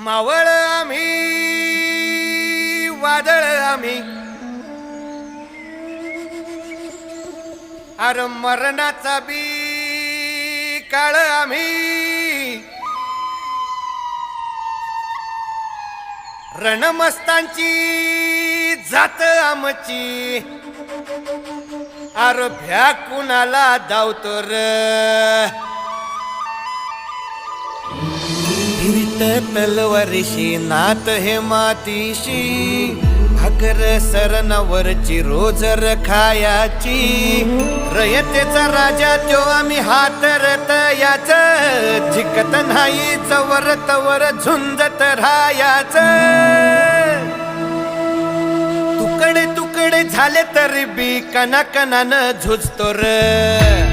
मावळ आम्ही वादळ आम्ही अर मरणाचा बी काळ आम्ही रणमस्तांची जात आमची अर भ्या कुणाला धावतो र फिरत तलवारीशी नात हे मातीशी भाकर सरणावरची रोजर खायाची रयतेचा राजा त्यो आम्ही हातरत याच झिकत नाही चवर तवर झुंजत राहायाच तुकडे तुकडे झाले तरी बी कणाकणानं झुजतो र